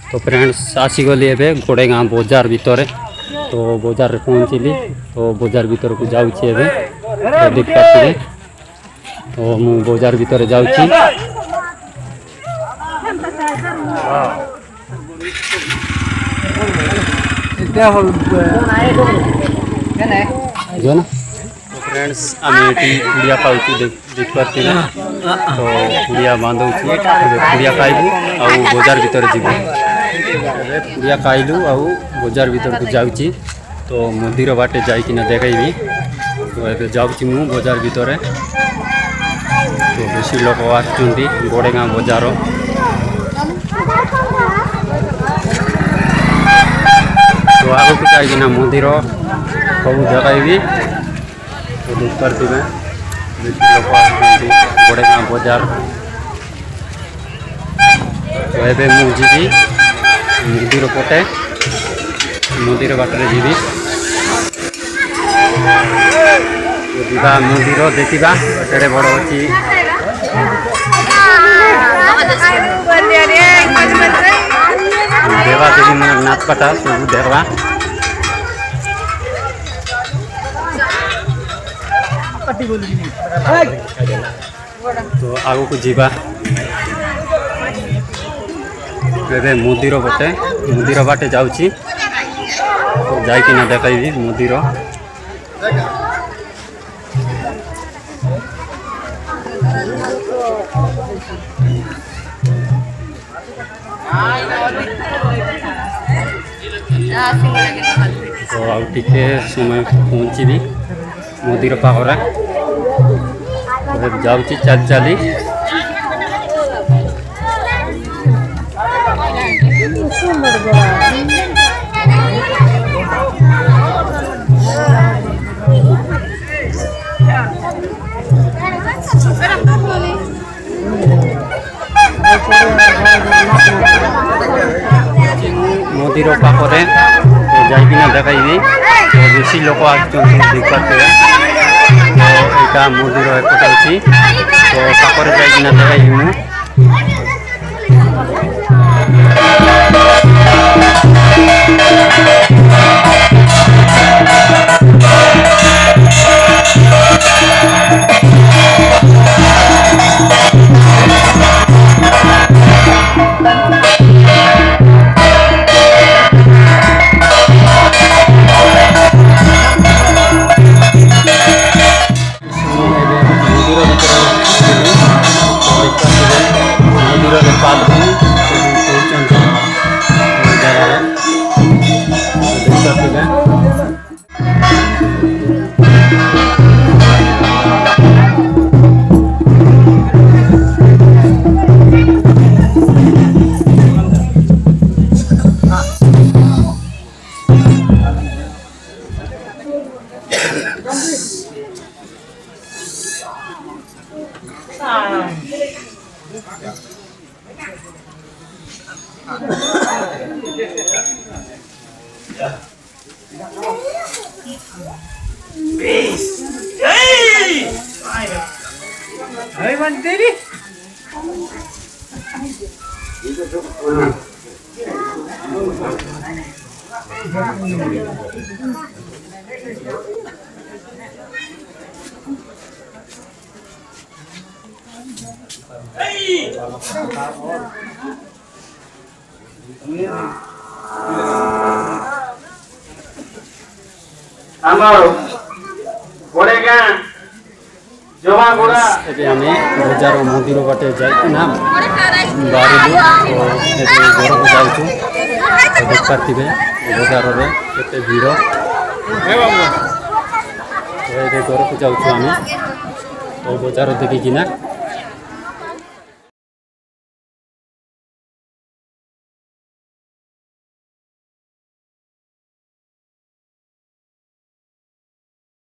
तो फ्रेंड्स आसीगली ए गोड़ेगाँ बजार भितर तो बजार पहुँचली तो बजार भितर को जाऊँगी देख पारे तो मु बजार भितर जाऊँ जो ना तो फ्रेंड्स आम ये कुड़िया पाऊँ देख पारे तो कुड़िया बांधु कुड़िया खाइबू आ बजार भितर जीव कुड़िया खाइलु आ बजार भितर को जाऊँगी तो मंदिर बाटे जाइकिना देखी तो ये जाऊँगी मु बजार भितर तो बेसी लोक आसुँच गोड़ेगाँ बजार तो आगे को जाइकिना मंदिर सब देखी तो देख पारे बेसी लोक आसुँच गोड़ेगाँ बजार तो ये मुझी मंदिर पटे मंदिर बाटर जी तो मंदिर देखा एटे बड़ अच्छी देवा देवी मन नाच पाटा सब देखा तो आगू को जीवा मंदिर पटे मंदिर बाटे जाऊँगी तो जाइकिना देखी मंदिर तो आगे समय पहुँचबी मंदिर पाखरे जाऊँगी चली चली मंदिर पाखरे तो जाइकिना देखी तो बेसी लोक आसुँच पारे तो यहाँ मंदिर एपटे अच्छी तो पाखरे जाइकिना देखी मु बजार मंदिर बाटे जाइना बाहर घर को जाऊँ देख पारे बजार में केते भीड़ घर को जाऊँ आम तो बजार देखिकिना